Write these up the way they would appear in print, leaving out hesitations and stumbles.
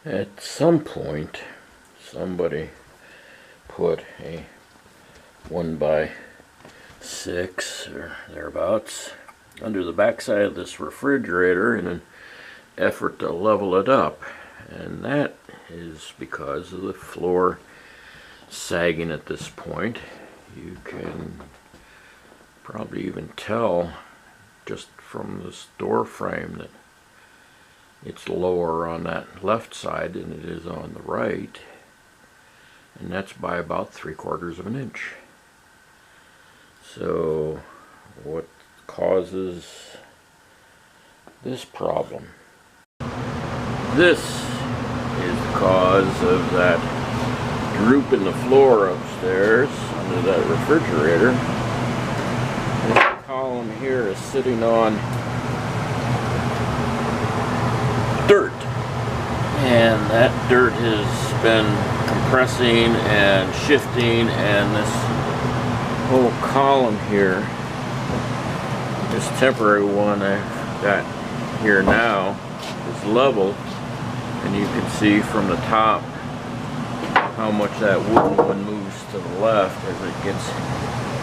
At some point, somebody put a 1x6 or thereabouts under the backside of this refrigerator in an effort to level it up, and that is because of the floor sagging at this point. You can probably even tell just from this door frame that it's lower on that left side than it is on the right, and that's by about 3/4 of an inch. So what causes this problem? This is the cause of that droop in the floor upstairs under that refrigerator. This column here is sitting on dirt, and that dirt has been compressing and shifting, and this whole column here, this temporary one I've got here now, is level, and you can see from the top how much that wooden one moves to the left as it gets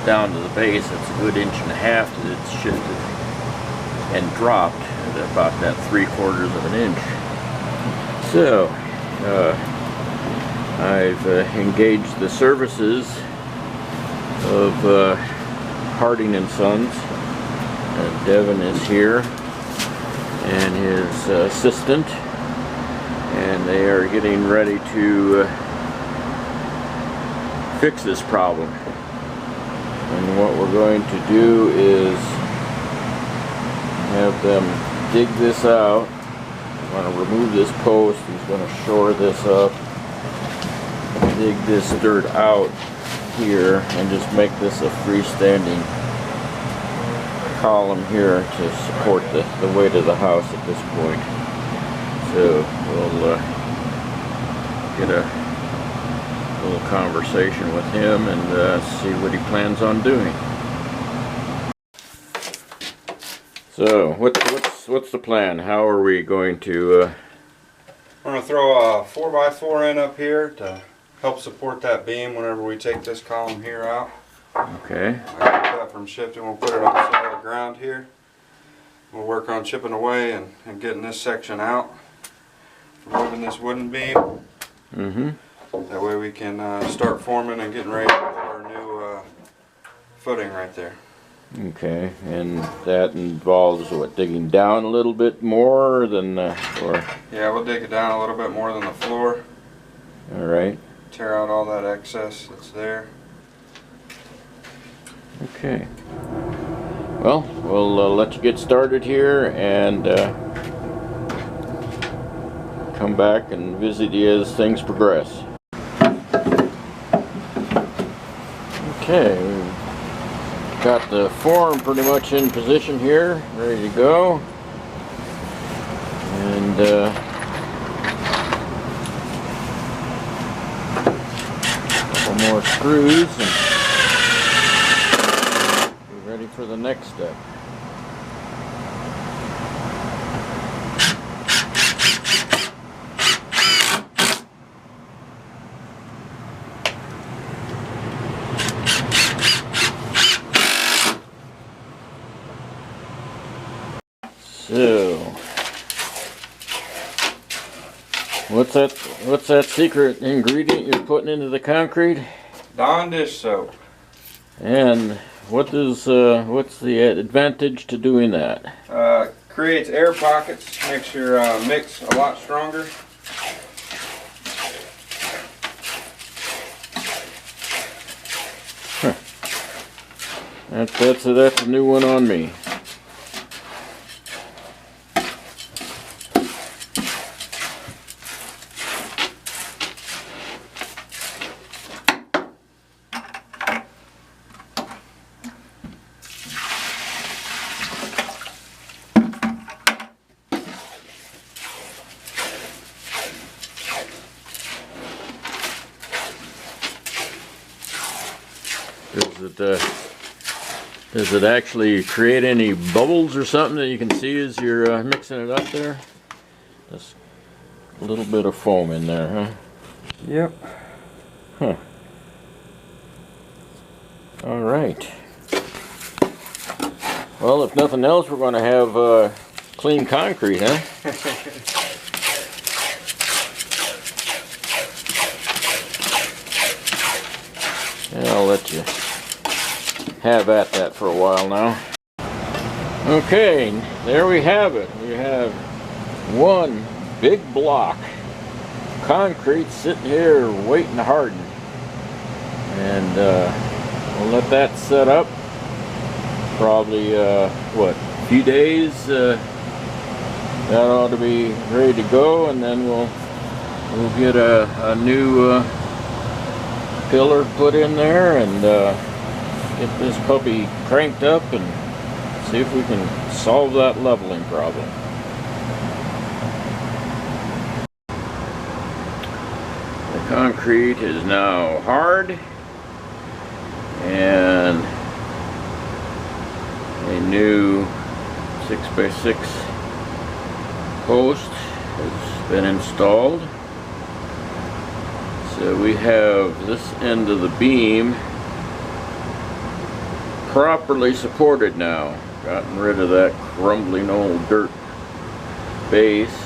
down to the base. It's a good 1.5 inches that it's shifted and dropped at about that 3/4 of an inch. So I've engaged the services of Harding and Sons. Devin is here and his assistant, and they are getting ready to fix this problem. And what we're going to do is have them dig this out. I'm going to remove this post. He's going to shore this up, dig this dirt out here, and just make this a freestanding column here to support the weight of the house at this point. So we'll get a little conversation with him and see what he plans on doing. So what's the plan? How are we going to? We're going to throw a 4x4 in up here to help support that beam whenever we take this column here out. Okay. I got that from shifting. We'll put it on solid ground here. We'll work on chipping away and getting this section out, removing this wooden beam. Mm-hmm. That way we can start forming and getting ready to put our new footing right there. Okay, and that involves what, digging down a little bit more than or? Yeah, we'll dig it down a little bit more than the floor. All right. Tear out all that excess that's there. Okay. Well, we'll let you get started here and come back and visit you as things progress. Okay, we've got the form pretty much in position here, ready to go. And a couple more screws and be ready for the next step. So, what's that secret ingredient you're putting into the concrete? Dawn dish soap. And what's the advantage to doing that? Creates air pockets, makes your mix a lot stronger. Huh. That's a new one on me. Does it actually create any bubbles or something that you can see as you're mixing it up there? Just A little bit of foam in there, huh? Yep. Huh. All right. Well, if nothing else, we're going to have clean concrete, huh? Yeah, I'll let you have at that for a while now. Okay, there we have it. We have one big block of concrete sitting here waiting to harden. And we'll let that set up. Probably, what, a few days. That ought to be ready to go, and then we'll get a new pillar put in there and get this puppy cranked up and see if we can solve that leveling problem. The concrete is now hard, and a new 6x6 post has been installed. So we have this end of the beam properly supported now. Gotten rid of that crumbling old dirt base.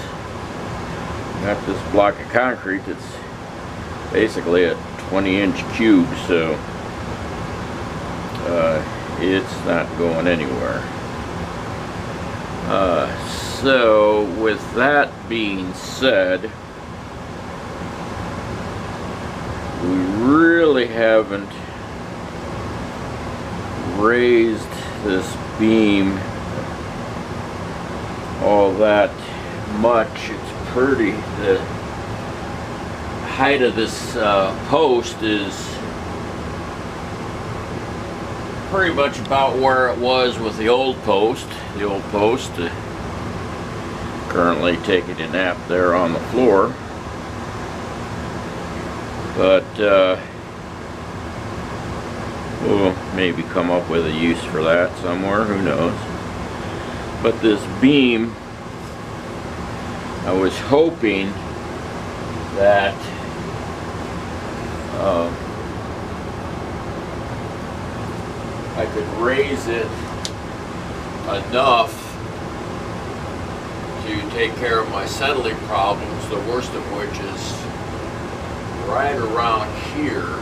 Got this block of concrete that's basically a 20-inch cube, so it's not going anywhere. So with that being said, we really haven't raised this beam all that much. It's pretty, the height of this post is pretty much about where it was with the old post. The old post currently taking a nap there on the floor. But we'll maybe come up with a use for that somewhere, who knows. But this beam, I was hoping that I could raise it enough to take care of my settling problems, the worst of which is right around here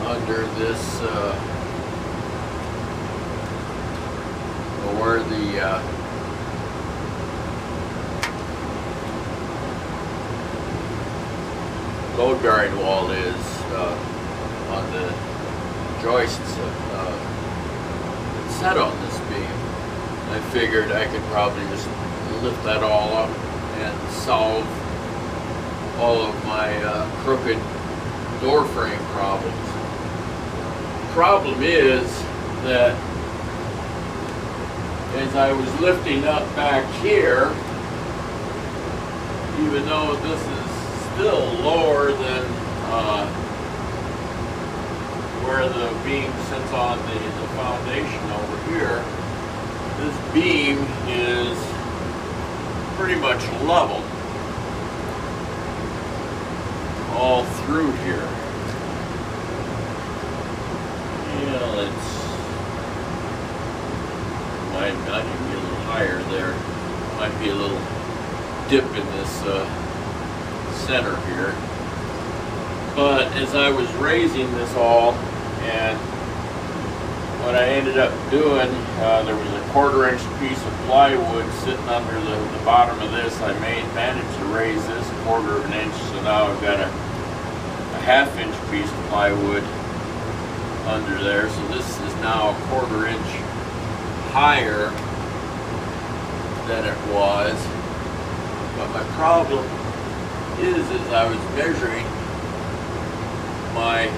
under this where the load bearing wall is on the joists set on this beam. I figured I could probably just lift that all up and solve all of my crooked door frame problems. Problem is that as I was lifting up back here, even though this is still lower than where the beam sits on the foundation over here, this beam is pretty much level all through here. Yeah, it's might be a little higher there. Might be a little dip in this center here. But as I was raising this all, and what I ended up doing, there was a 1/4-inch piece of plywood sitting under the bottom of this. I managed to raise this 1/4 of an inch, so now I've got a 1/2-inch piece of plywood under there. So this is now a 1/4 inch higher than it was. But my problem is I was measuring my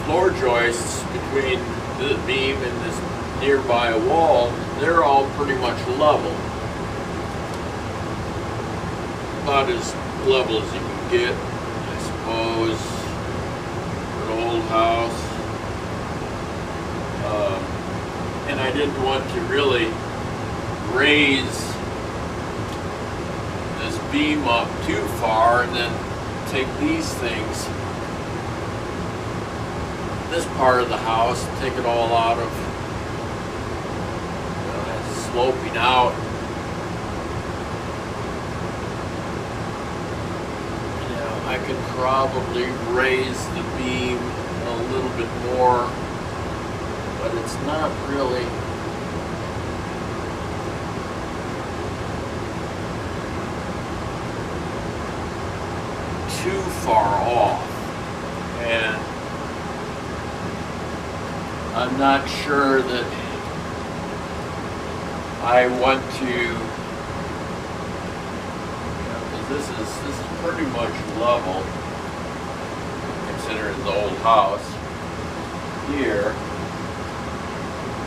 floor joists between the beam and this nearby wall. They're all pretty much level. About as level as you can get, I suppose, for an old house. And I didn't want to really raise this beam up too far and then take these things, this part of the house, take it all out of, that's sloping out. I could probably raise the beam a little bit more, but it's not really too far off, and I'm not sure that I want to. This is pretty much level, considering the old house here.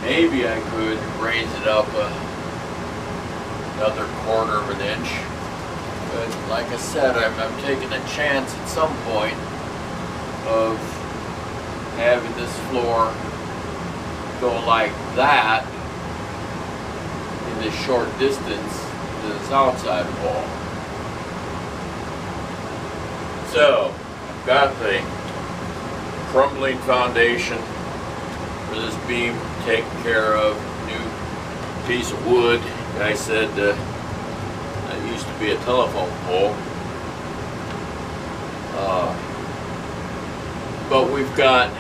Maybe I could raise it up another 1/4 of an inch. But like I said, I'm taking a chance at some point of having this floor go like that in this short distance to this outside wall. So, I've got the crumbling foundation for this beam taken care of. New piece of wood. Guy said that used to be a telephone pole. But we've got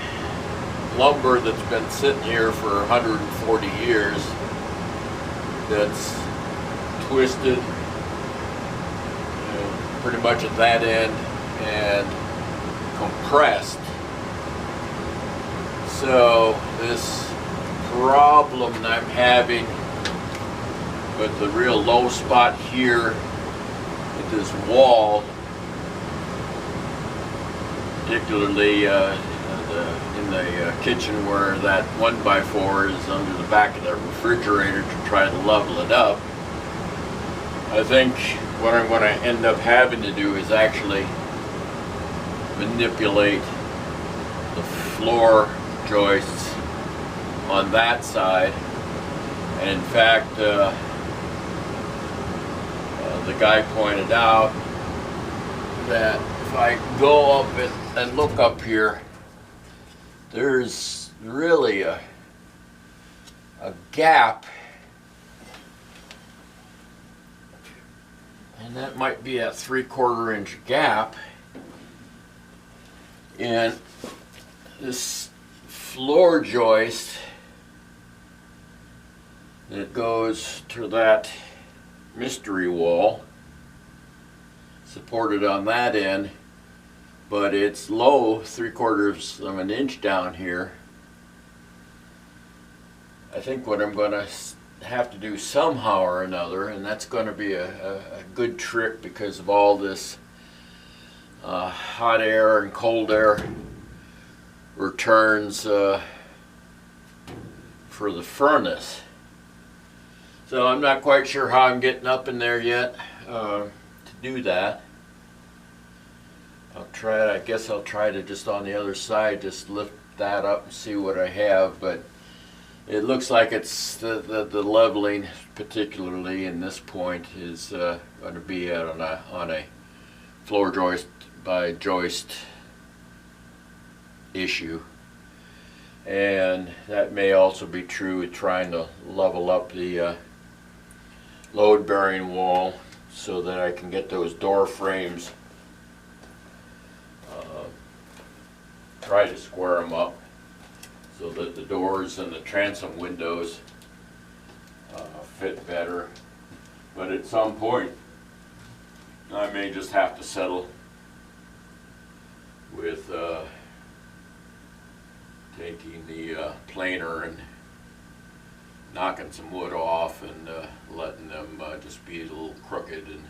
lumber that's been sitting here for 140 years that's twisted, pretty much at that end, and compressed. So this problem that I'm having with the real low spot here with this wall, particularly in the kitchen where that 1x4 is under the back of the refrigerator to try to level it up, I think what I'm going to end up having to do is actually manipulate the floor joists on that side. And in fact, the guy pointed out that if I go up and look up here, there's really a gap, and that might be a 3/4 inch gap in this floor joist that goes to that mystery wall, supported on that end, but it's low 3/4 of an inch down here. I think what I'm going to have to do somehow or another, and that's going to be a good trick because of all this hot air and cold air returns for the furnace. So I'm not quite sure how I'm getting up in there yet to do that. I'll try. I guess I'll try to just on the other side just lift that up and see what I have, but it looks like it's the leveling, particularly in this point, is going to be on a floor joist by joist issue, and that may also be true with trying to level up the load-bearing wall so that I can get those door frames, try to square them up so that the doors and the transom windows fit better. But at some point I may just have to settle with taking the planer and knocking some wood off and letting them just be a little crooked, and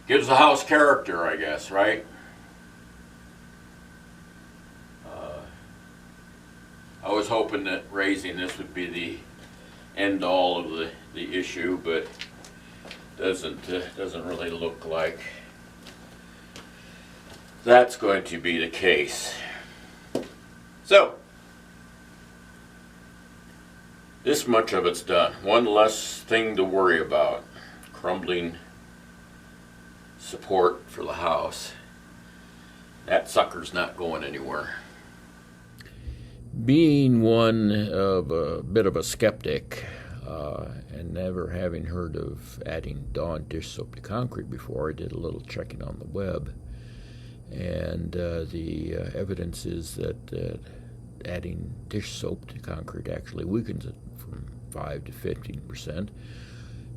gives the house character, I guess, right? I was hoping that raising this would be the end all of the issue, but doesn't really look like that's going to be the case. So This much of it's done. One less thing to worry about. Crumbling support for the house. That sucker's not going anywhere. Being one of a bit of a skeptic, and never having heard of adding Dawn dish soap to concrete before, I did a little checking on the web, and the evidence is that adding dish soap to concrete actually weakens it from 5 to 15%.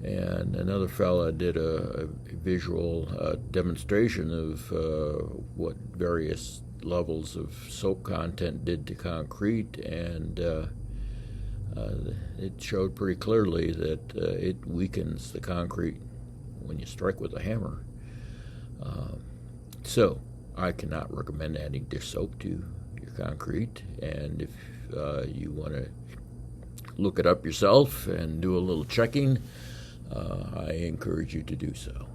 And another fella did a visual demonstration of what various levels of soap content did to concrete, and it showed pretty clearly that it weakens the concrete when you strike with a hammer. So I cannot recommend adding dish soap to your concrete, and if you want to look it up yourself and do a little checking, I encourage you to do so.